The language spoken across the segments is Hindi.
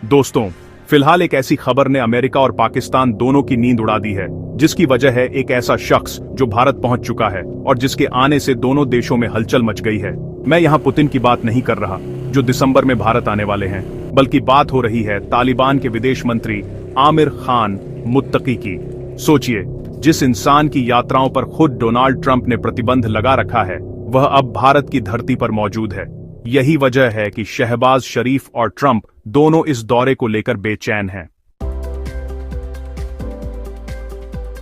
दोस्तों, फिलहाल एक ऐसी खबर ने अमेरिका और पाकिस्तान दोनों की नींद उड़ा दी है, जिसकी वजह है एक ऐसा शख्स जो भारत पहुंच चुका है और जिसके आने से दोनों देशों में हलचल मच गई है। मैं यहां पुतिन की बात नहीं कर रहा, जो दिसंबर में भारत आने वाले हैं, बल्कि बात हो रही है तालिबान के विदेश मंत्री आमिर खान मुत्तकी की। सोचिए, जिस इंसान की यात्राओं पर खुद डोनाल्ड ट्रंप ने प्रतिबंध लगा रखा है, वह अब भारत की धरती पर मौजूद है। यही वजह है कि शहबाज शरीफ और ट्रंप दोनों इस दौरे को लेकर बेचैन हैं।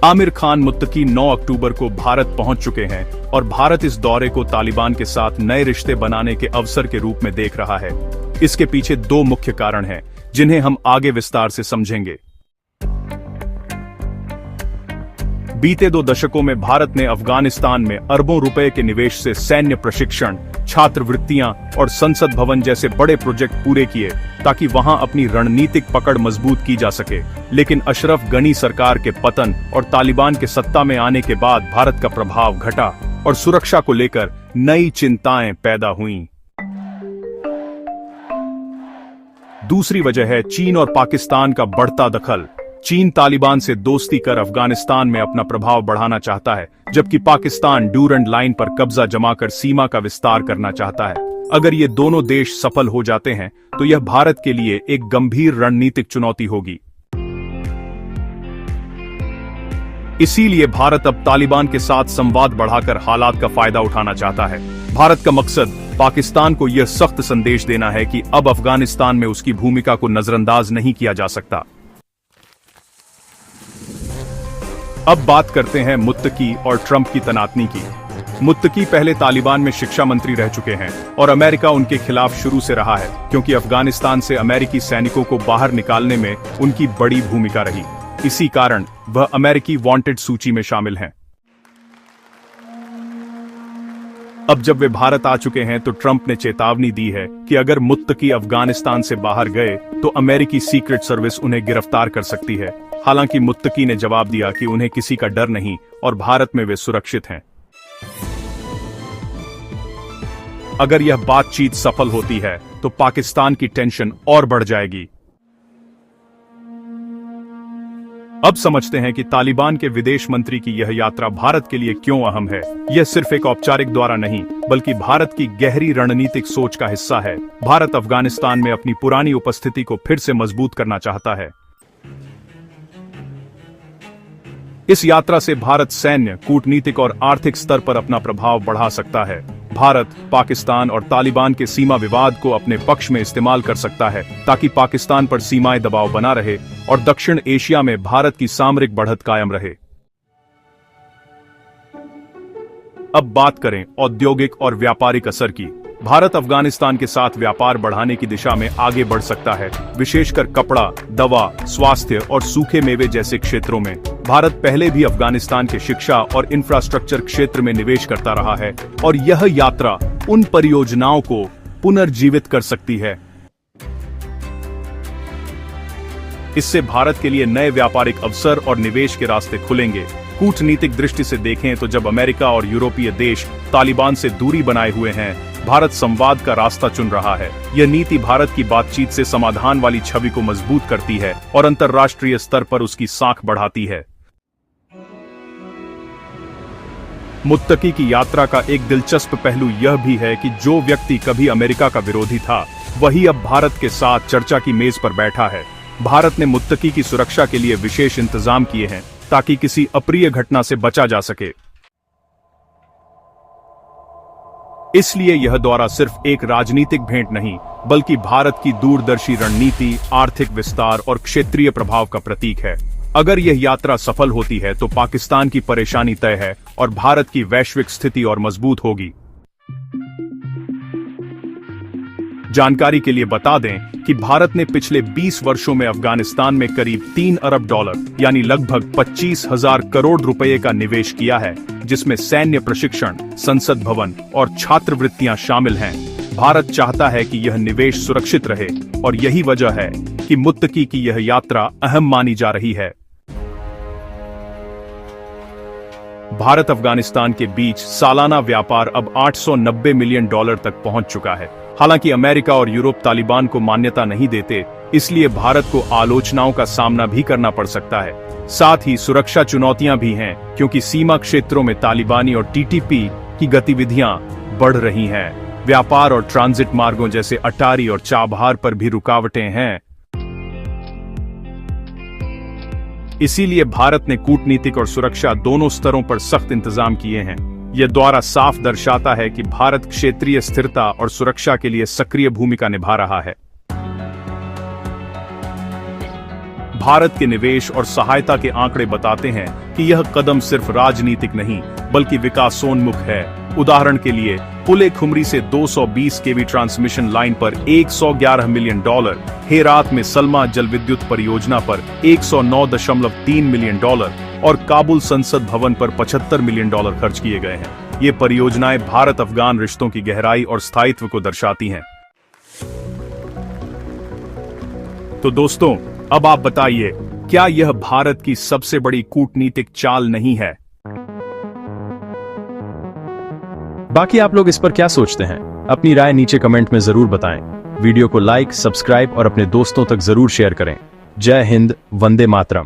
आमिर खान मुत्तकी 9 अक्टूबर को भारत पहुंच चुके हैं और भारत इस दौरे को तालिबान के साथ नए रिश्ते बनाने के अवसर के रूप में देख रहा है। इसके पीछे 2 मुख्य कारण हैं, जिन्हें हम आगे विस्तार से समझेंगे। बीते 2 दशकों में भारत ने अफगानिस्तान में अरबों रुपए के निवेश से सैन्य प्रशिक्षण, छात्रवृत्तियां और संसद भवन जैसे बड़े प्रोजेक्ट पूरे किए, ताकि वहां अपनी रणनीतिक पकड़ मजबूत की जा सके। लेकिन अशरफ गनी सरकार के पतन और तालिबान के सत्ता में आने के बाद भारत का प्रभाव घटा और सुरक्षा को लेकर नई चिंताएं पैदा हुईं। दूसरी वजह है चीन और पाकिस्तान का बढ़ता दखल। चीन तालिबान से दोस्ती कर अफगानिस्तान में अपना प्रभाव बढ़ाना चाहता है, जबकि पाकिस्तान ड्यूरंड लाइन पर कब्जा जमाकर सीमा का विस्तार करना चाहता है। अगर ये दोनों देश सफल हो जाते हैं, तो यह भारत के लिए एक गंभीर रणनीतिक चुनौती होगी। इसीलिए भारत अब तालिबान के साथ संवाद बढ़ाकर हालात का फायदा उठाना चाहता है। भारत का मकसद पाकिस्तान को यह सख्त संदेश देना है कि अब अफगानिस्तान में उसकी भूमिका को नजरअंदाज नहीं किया जा सकता। अब बात करते हैं मुत्तकी और ट्रंप की तनातनी की। मुत्तकी पहले तालिबान में शिक्षा मंत्री रह चुके हैं और अमेरिका उनके खिलाफ शुरू से रहा है, क्योंकि अफगानिस्तान से अमेरिकी सैनिकों को बाहर निकालने में उनकी बड़ी भूमिका रही। इसी कारण वह अमेरिकी वांटेड सूची में शामिल हैं। अब जब वे भारत आ चुके हैं, तो ट्रंप ने चेतावनी दी है कि अगर मुत्तकी अफगानिस्तान से बाहर गए तो अमेरिकी सीक्रेट सर्विस उन्हें गिरफ्तार कर सकती है। हालांकि मुत्तकी ने जवाब दिया कि उन्हें किसी का डर नहीं और भारत में वे सुरक्षित हैं। अगर यह बातचीत सफल होती है, तो पाकिस्तान की टेंशन और बढ़ जाएगी। अब समझते हैं कि तालिबान के विदेश मंत्री की यह यात्रा भारत के लिए क्यों अहम है। यह सिर्फ एक औपचारिक दौरा नहीं, बल्कि भारत की गहरी रणनीतिक सोच का हिस्सा है। भारत अफगानिस्तान में अपनी पुरानी उपस्थिति को फिर से मजबूत करना चाहता है। इस यात्रा से भारत सैन्य, कूटनीतिक और आर्थिक स्तर पर अपना प्रभाव बढ़ा सकता है। भारत पाकिस्तान और तालिबान के सीमा विवाद को अपने पक्ष में इस्तेमाल कर सकता है, ताकि पाकिस्तान पर सीमाएं दबाव बना रहे और दक्षिण एशिया में भारत की सामरिक बढ़त कायम रहे। अब बात करें औद्योगिक और व्यापारिक असर की। भारत अफगानिस्तान के साथ व्यापार बढ़ाने की दिशा में आगे बढ़ सकता है, विशेषकर कपड़ा, दवा, स्वास्थ्य और सूखे मेवे जैसे क्षेत्रों में। भारत पहले भी अफगानिस्तान के शिक्षा और इंफ्रास्ट्रक्चर क्षेत्र में निवेश करता रहा है और यह यात्रा उन परियोजनाओं को पुनर्जीवित कर सकती है। इससे भारत के लिए नए व्यापारिक अवसर और निवेश के रास्ते खुलेंगे। कूटनीतिक दृष्टि से देखें तो जब अमेरिका और यूरोपीय देश तालिबान से दूरी बनाए हुए हैं, भारत संवाद का रास्ता चुन रहा है। यह नीति भारत की बातचीत से समाधान वाली छवि को मजबूत करती है और अंतर्राष्ट्रीय स्तर पर उसकी साख बढ़ाती है। मुत्तकी की यात्रा का एक दिलचस्प पहलू यह भी है कि जो व्यक्ति कभी अमेरिका का विरोधी था, वही अब भारत के साथ चर्चा की मेज पर बैठा है। भारत ने मुत्तकी की सुरक्षा के लिए विशेष इंतजाम किए हैं, ताकि किसी अप्रिय घटना से बचा जा सके। इसलिए यह दौरा सिर्फ एक राजनीतिक भेंट नहीं, बल्कि भारत की दूरदर्शी रणनीति, आर्थिक विस्तार और क्षेत्रीय प्रभाव का प्रतीक है। अगर यह यात्रा सफल होती है, तो पाकिस्तान की परेशानी तय है और भारत की वैश्विक स्थिति और मजबूत होगी। जानकारी के लिए बता दें कि भारत ने पिछले 20 वर्षों में अफगानिस्तान में करीब $3 अरब यानी लगभग 25,000 करोड़ रुपए का निवेश किया है, जिसमें सैन्य प्रशिक्षण, संसद भवन और छात्रवृत्तियां शामिल हैं। भारत चाहता है कि यह निवेश सुरक्षित रहे और यही वजह है कि मुत्तकी की यह यात्रा अहम मानी जा रही है। भारत अफगानिस्तान के बीच सालाना व्यापार अब $890 मिलियन तक पहुंच चुका है। हालांकि अमेरिका और यूरोप तालिबान को मान्यता नहीं देते, इसलिए भारत को आलोचनाओं का सामना भी करना पड़ सकता है। साथ ही सुरक्षा चुनौतियां भी हैं, क्योंकि सीमा क्षेत्रों में तालिबानी और टीटीपी की गतिविधियां बढ़ रही हैं। व्यापार और ट्रांजिट मार्गों जैसे अटारी और चाबहार पर भी रुकावटें हैं। इसीलिए भारत ने कूटनीतिक और सुरक्षा दोनों स्तरों पर सख्त इंतजाम किए हैं। यह द्वारा साफ दर्शाता है कि भारत क्षेत्रीय स्थिरता और सुरक्षा के लिए सक्रिय भूमिका निभा रहा है। भारत के निवेश और सहायता के आंकड़े बताते हैं कि यह कदम सिर्फ राजनीतिक नहीं बल्कि विकासोन्मुख है। उदाहरण के लिए पुले खुमरी से 220 केवी ट्रांसमिशन लाइन पर $111 मिलियन, हेरात में सलमा जलविद्युत परियोजना पर $109.3 मिलियन और काबुल संसद भवन पर $75 मिलियन खर्च किए गए हैं। ये परियोजनाएं भारत अफगान रिश्तों की गहराई और स्थायित्व को दर्शाती हैं। तो दोस्तों, अब आप बताइए, क्या यह भारत की सबसे बड़ी कूटनीतिक चाल नहीं है? बाकी आप लोग इस पर क्या सोचते हैं? अपनी राय नीचे कमेंट में जरूर बताएं। वीडियो को लाइक, सब्सक्राइब और अपने दोस्तों तक जरूर शेयर करें। जय हिंद, वंदे मातरम।